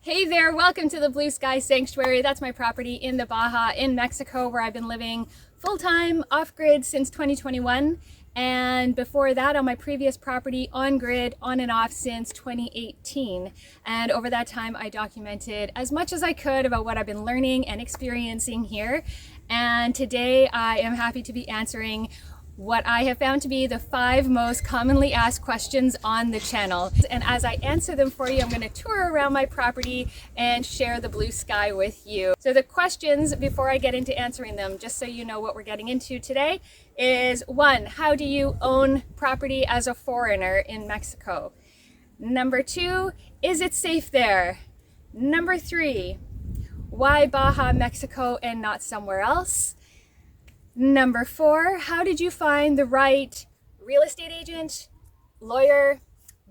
Hey there, welcome to the Blue Sky Sanctuary. That's my property in the Baja in Mexico, where I've been living full-time off-grid since 2021. And before that, on my previous property, on-grid, on and off since 2018. And over that time, I documented as much as I could about what I've been learning and experiencing here. And today I am happy to be answering what I have found to be the 5 most commonly asked questions on the channel. And as I answer them for you, I'm going to tour around my property and share the blue sky with you. So the questions, before I get into answering them, just so you know what we're getting into today, is 1, how do you own property as a foreigner in Mexico? Number 2, is it safe there? Number 3, why Baja, Mexico and not somewhere else? Number 4, how did you find the right real estate agent, lawyer,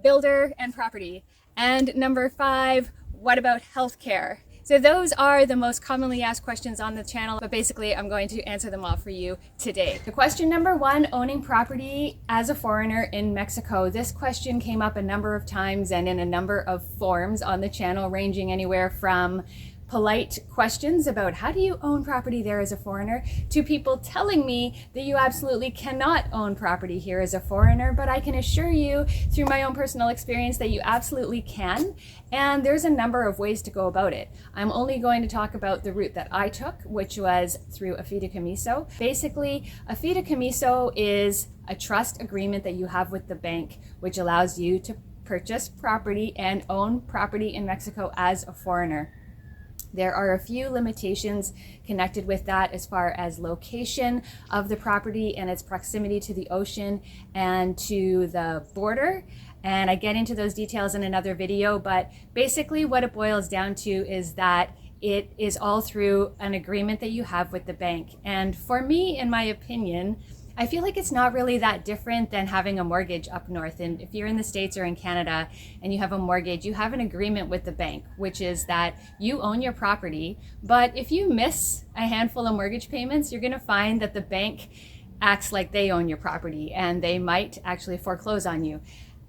builder, and property? And number 5, what about healthcare? So those are the most commonly asked questions on the channel, but basically I'm going to answer them all for you today. The question number 1, owning property as a foreigner in Mexico. This question came up a number of times and in a number of forms on the channel, ranging anywhere from polite questions about how do you own property there as a foreigner to people telling me that you absolutely cannot own property here as a foreigner, but I can assure you through my own personal experience that you absolutely can, and there's a number of ways to go about it. I'm only going to talk about the route that I took, which was through a fideicomiso. Basically, a fideicomiso is a trust agreement that you have with the bank, which allows you to purchase property and own property in Mexico as a foreigner. There are a few limitations connected with that as far as location of the property and its proximity to the ocean and to the border. And I get into those details in another video, but basically what it boils down to is that it is all through an agreement that you have with the bank. And for me, in my opinion, I feel like it's not really that different than having a mortgage up north. And if you're in the States or in Canada and you have a mortgage, you have an agreement with the bank, which is that you own your property. But if you miss a handful of mortgage payments, you're going to find that the bank acts like they own your property and they might actually foreclose on you.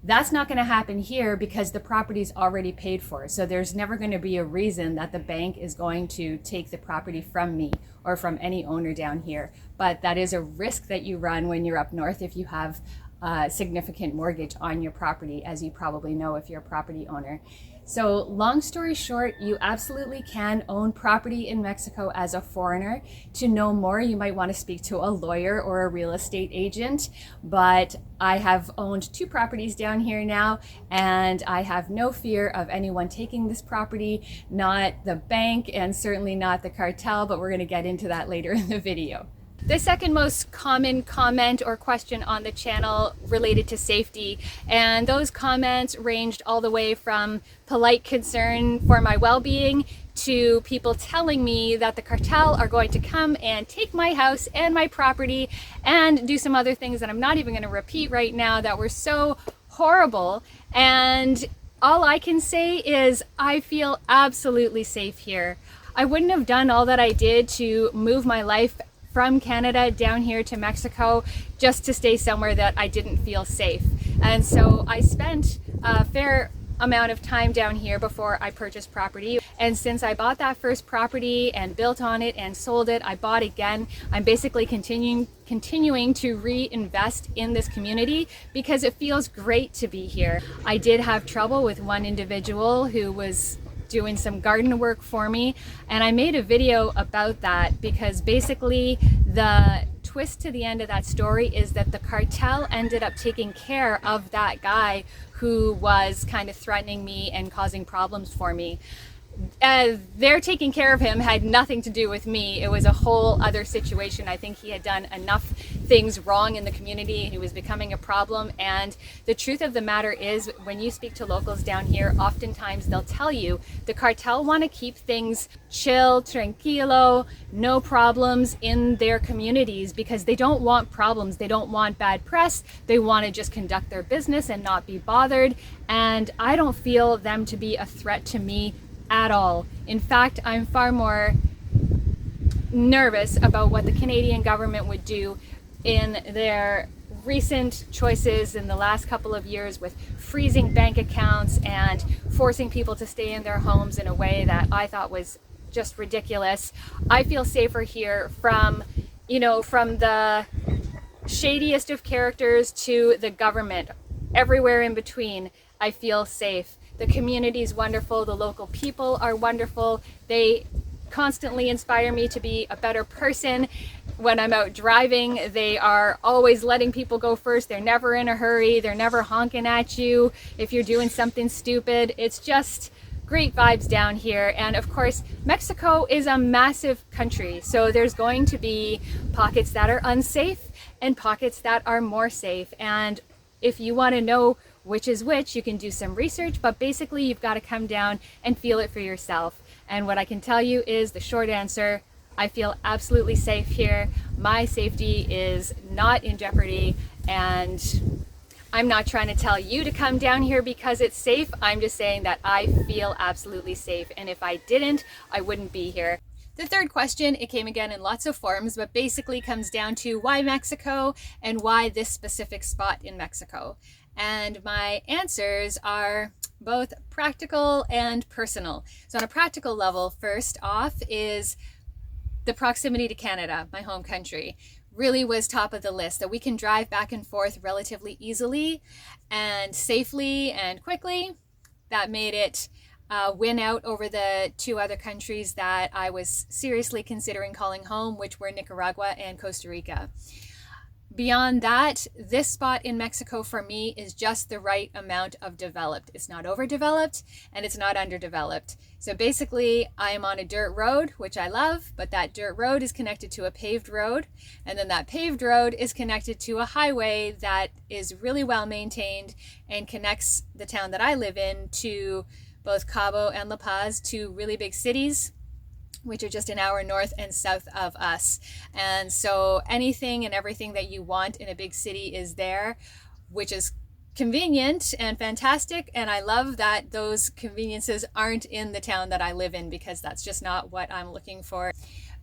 That's not going to happen here because the property's already paid for. So there's never going to be a reason that the bank is going to take the property from me or from any owner down here. But that is a risk that you run when you're up north if you have a significant mortgage on your property, as you probably know if you're a property owner. So long story short, you absolutely can own property in Mexico as a foreigner. To know more, you might want to speak to a lawyer or a real estate agent, but I have owned 2 properties down here now, and I have no fear of anyone taking this property, not the bank and certainly not the cartel, but we're going to get into that later in the video. The second most common comment or question on the channel related to safety, and those comments ranged all the way from polite concern for my well-being to people telling me that the cartel are going to come and take my house and my property and do some other things that I'm not even going to repeat right now that were so horrible. And all I can say is I feel absolutely safe here. I wouldn't have done all that I did to move my life from Canada down here to Mexico just to stay somewhere that I didn't feel safe. And so I spent a fair amount of time down here before I purchased property. And since I bought that first property and built on it and sold it, I bought again. I'm basically continuing to reinvest in this community because it feels great to be here. I did have trouble with one individual who was doing some garden work for me, and I made a video about that because basically the twist to the end of that story is that the cartel ended up taking care of that guy who was kind of threatening me and causing problems for me. Their taking care of him had nothing to do with me. It was a whole other situation. I think he had done enough things wrong in the community. He was becoming a problem. And the truth of the matter is, when you speak to locals down here, oftentimes they'll tell you the cartel want to keep things chill, tranquilo, no problems in their communities because they don't want problems. They don't want bad press. They want to just conduct their business and not be bothered. And I don't feel them to be a threat to me at all. In fact, I'm far more nervous about what the Canadian government would do in their recent choices in the last couple of years with freezing bank accounts and forcing people to stay in their homes in a way that I thought was just ridiculous. I feel safer here from the shadiest of characters to the government. Everywhere in between, I feel safe. The community is wonderful. The local people are wonderful. They constantly inspire me to be a better person. When I'm out driving, they are always letting people go first. They're never in a hurry. They're never honking at you if you're doing something stupid. It's just great vibes down here. And of course, Mexico is a massive country. So there's going to be pockets that are unsafe and pockets that are more safe. And if you want to know which is which, you can do some research, but basically you've got to come down and feel it for yourself. And what I can tell you is the short answer: I feel absolutely safe here. My safety is not in jeopardy, and I'm not trying to tell you to come down here because it's safe. I'm just saying that I feel absolutely safe, and if I didn't, I wouldn't be here. The third question, it came again in lots of forms, but basically comes down to why Mexico and why this specific spot in Mexico. And my answers are both practical and personal. So on a practical level, first off is the proximity to Canada, my home country, really was top of the list, that we can drive back and forth relatively easily and safely and quickly. That made it win out over the two other countries that I was seriously considering calling home, which were Nicaragua and Costa Rica. Beyond that, this spot in Mexico for me is just the right amount of developed. It's not overdeveloped and it's not underdeveloped. So basically, I am on a dirt road, which I love, but that dirt road is connected to a paved road. And then that paved road is connected to a highway that is really well maintained and connects the town that I live in to both Cabo and La Paz, two really big cities, which are just an hour north and south of us. And so anything and everything that you want in a big city is there, which is convenient and fantastic. And I love that those conveniences aren't in the town that I live in, because that's just not what I'm looking for.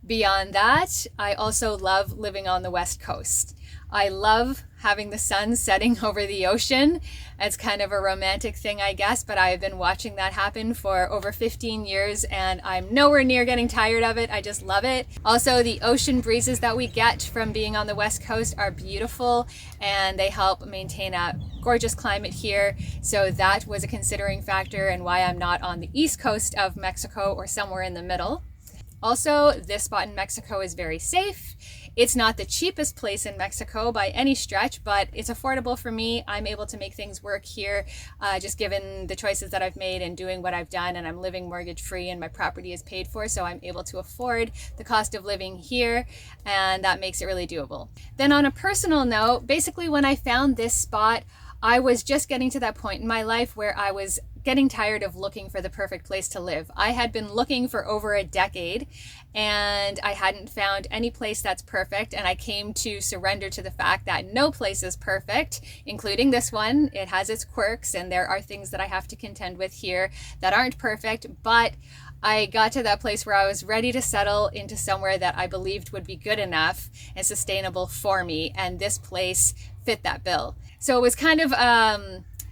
Beyond that, I also love living on the West Coast. I love having the sun setting over the ocean. It's kind of a romantic thing, I guess, but I've been watching that happen for over 15 years and I'm nowhere near getting tired of it. I just love it. Also, the ocean breezes that we get from being on the West Coast are beautiful and they help maintain a gorgeous climate here. So that was a considering factor and why I'm not on the East Coast of Mexico or somewhere in the middle. Also, this spot in Mexico is very safe. It's not the cheapest place in Mexico by any stretch, but it's affordable for me. I'm able to make things work here, just given the choices that I've made and doing what I've done, and I'm living mortgage free and my property is paid for, so I'm able to afford the cost of living here, and that makes it really doable. Then on a personal note, basically when I found this spot, I was just getting to that point in my life where I was getting tired of looking for the perfect place to live. I had been looking for over a decade and I hadn't found any place that's perfect, and I came to surrender to the fact that no place is perfect, including this one. It has its quirks and there are things that I have to contend with here that aren't perfect, but I got to that place where I was ready to settle into somewhere that I believed would be good enough and sustainable for me, and this place fit that bill. So it was kind of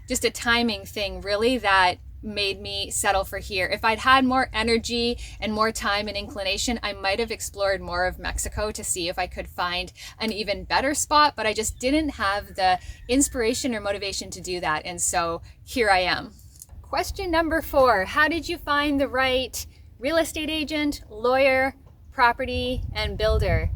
just a timing thing, really, that made me settle for here. If I'd had more energy and more time and inclination, I might have explored more of Mexico to see if I could find an even better spot, but I just didn't have the inspiration or motivation to do that. And so here I am. Question number 4, how did you find the right real estate agent, lawyer, property, and builder?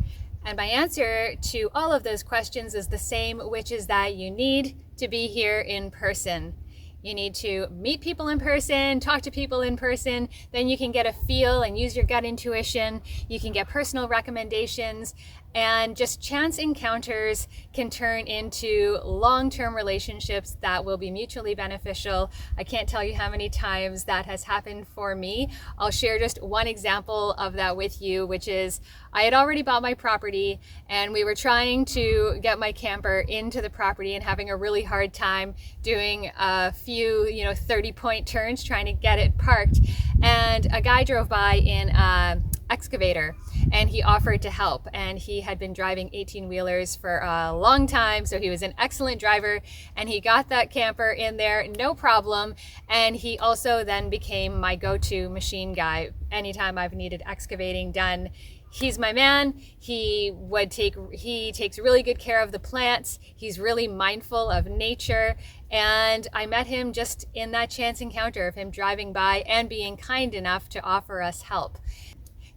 And my answer to all of those questions is the same, which is that you need to be here in person. You need to meet people in person, talk to people in person, then you can get a feel and use your gut intuition. You can get personal recommendations, and just chance encounters can turn into long-term relationships that will be mutually beneficial. I can't tell you how many times that has happened for me. I'll share just one example of that with you, which is I had already bought my property and we were trying to get my camper into the property and having a really hard time doing a few 30-point turns trying to get it parked. And a guy drove by in a excavator, and he offered to help. And he had been driving 18-wheelers for a long time, so he was an excellent driver, and he got that camper in there no problem. And he also then became my go-to machine guy anytime I've needed excavating done. He's my man. He takes really good care of the plants. He's really mindful of nature. And I met him just in that chance encounter of him driving by and being kind enough to offer us help.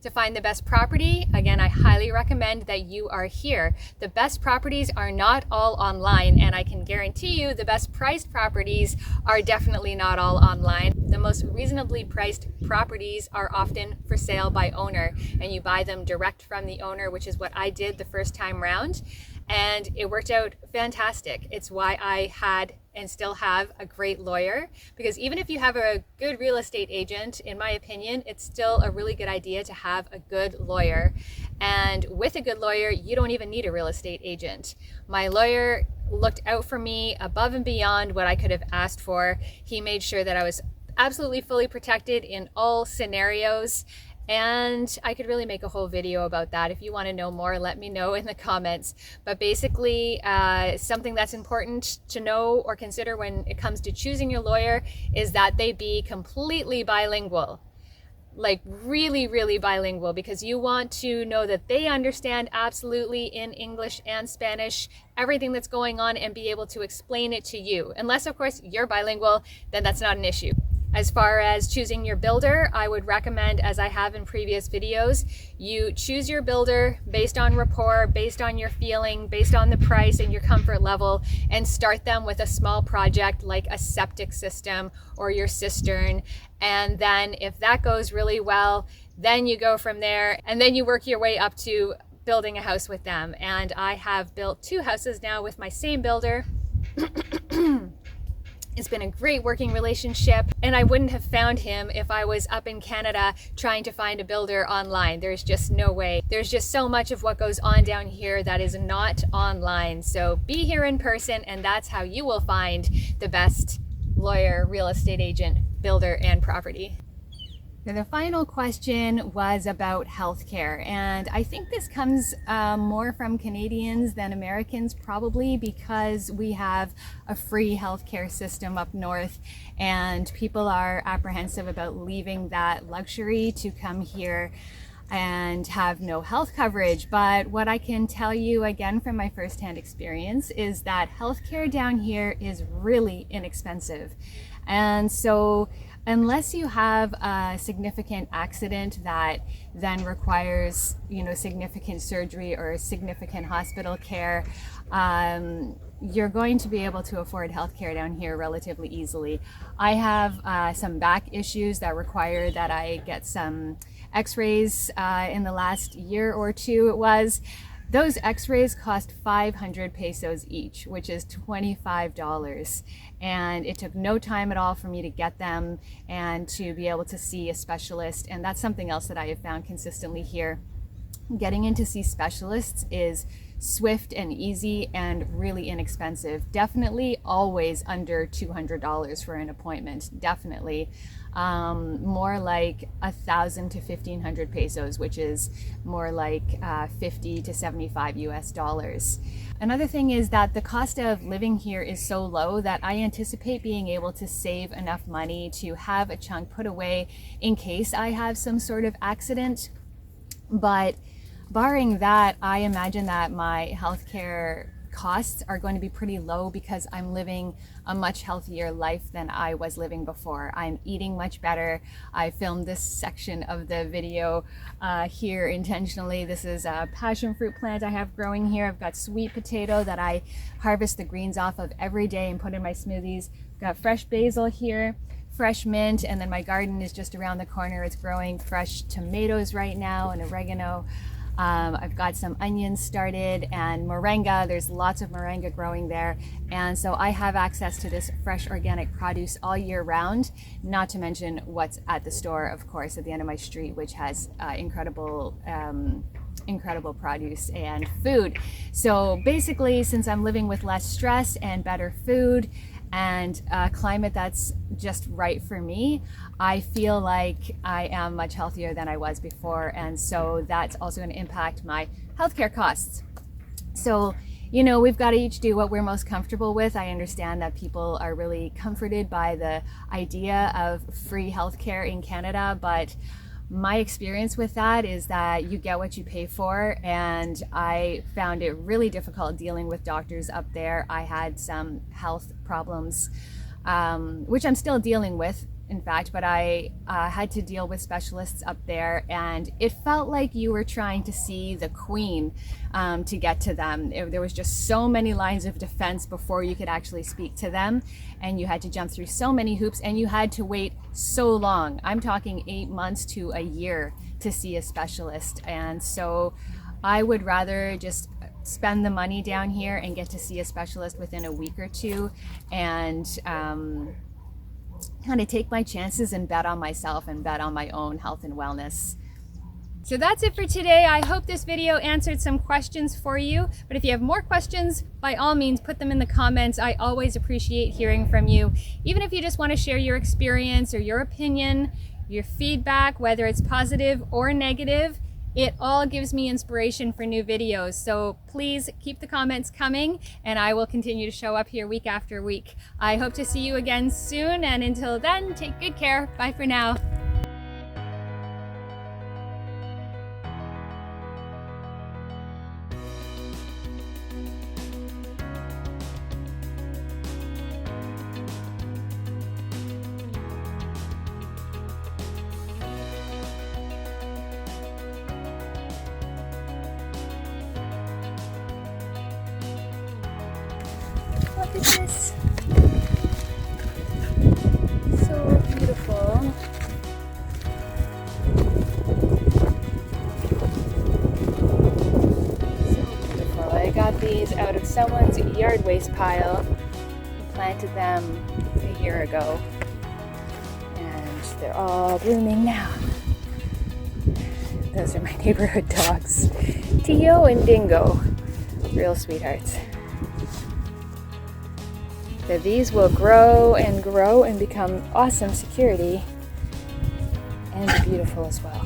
To find the best property, again, I highly recommend that you are here. The best properties are not all online, and I can guarantee you the best priced properties are definitely not all online. The most reasonably priced properties are often for sale by owner, and you buy them direct from the owner, which is what I did the first time round. And it worked out fantastic. It's why I had and still have a great lawyer, because even if you have a good real estate agent, in my opinion, it's still a really good idea to have a good lawyer. And with a good lawyer, you don't even need a real estate agent. My lawyer looked out for me above and beyond what I could have asked for. He made sure that I was absolutely fully protected in all scenarios. And I could really make a whole video about that. If you want to know more, let me know in the comments. But basically, something that's important to know or consider when it comes to choosing your lawyer is that they be completely bilingual. Like really, really bilingual, because you want to know that they understand absolutely in English and Spanish everything that's going on and be able to explain it to you. Unless, of course, you're bilingual, then that's not an issue. As far as choosing your builder, I would recommend, as I have in previous videos, you choose your builder based on rapport, based on your feeling, based on the price and your comfort level, and start them with a small project like a septic system or your cistern. And then if that goes really well, then you go from there, and then you work your way up to building a house with them. And I have built 2 houses now with my same builder. It's been a great working relationship, and I wouldn't have found him if I was up in Canada trying to find a builder online. There's just no way. There's just so much of what goes on down here that is not online. So be here in person, and that's how you will find the best lawyer, real estate agent, builder, and property. The final question was about healthcare, and I think this comes more from Canadians than Americans, probably because we have a free healthcare system up north, and people are apprehensive about leaving that luxury to come here and have no health coverage. But what I can tell you again from my firsthand experience is that healthcare down here is really inexpensive. And so unless you have a significant accident that then requires, significant surgery or significant hospital care, you're going to be able to afford healthcare down here relatively easily. I have some back issues that require that I get some x-rays in the last year or two it was. Those x-rays cost 500 pesos each, which is $25. And it took no time at all for me to get them and to be able to see a specialist. And that's something else that I have found consistently here. Getting in to see specialists is swift and easy and really inexpensive. Definitely always under $200 for an appointment. Definitely. More like 1,000 to 1,500 pesos, which is more like 50 to 75 US dollars. Another thing is that the cost of living here is so low that I anticipate being able to save enough money to have a chunk put away in case I have some sort of accident. But barring that, I imagine that my healthcare costs are going to be pretty low because I'm living a much healthier life than I was living before. I'm eating much better. I filmed this section of the video here intentionally. This is a passion fruit plant I have growing here. I've got sweet potato that I harvest the greens off of every day and put in my smoothies. I've got fresh basil here, fresh mint, and then my garden is just around the corner. It's growing fresh tomatoes right now and oregano. I've got some onions started and moringa. There's lots of moringa growing there. And so I have access to this fresh organic produce all year round, not to mention what's at the store, of course, at the end of my street, which has incredible produce and food. So basically, since I'm living with less stress and better food, and a climate that's just right for me, I feel like I am much healthier than I was before. And so that's also going to impact my healthcare costs. So, you know, we've got to each do what we're most comfortable with. I understand that people are really comforted by the idea of free healthcare in Canada, but my experience with that is that you get what you pay for, and I found it really difficult dealing with doctors up there. I had some health problems, which I'm still dealing with, in fact, but I had to deal with specialists up there, and it felt like you were trying to see the queen to get to them. There was just so many lines of defense before you could actually speak to them, and you had to jump through so many hoops, and you had to wait so long. I'm talking 8 months to a year to see a specialist, and so I would rather just spend the money down here and get to see a specialist within a week or two, and kind of take my chances and bet on myself and bet on my own health and wellness. So that's it for today. I hope this video answered some questions for you, but if you have more questions, by all means put them in the comments. I always appreciate hearing from you, even if you just want to share your experience or your opinion, your feedback, whether it's positive or negative. It all gives me inspiration for new videos. So please keep the comments coming, and I will continue to show up here week after week. I hope to see you again soon, and until then, take good care. Bye for now. Look at this. So beautiful. So beautiful. I got these out of someone's yard waste pile. I planted them a year ago, and they're all blooming now. Those are my neighborhood dogs, Tio and Dingo. Real sweethearts. So these will grow and become awesome security and beautiful as well.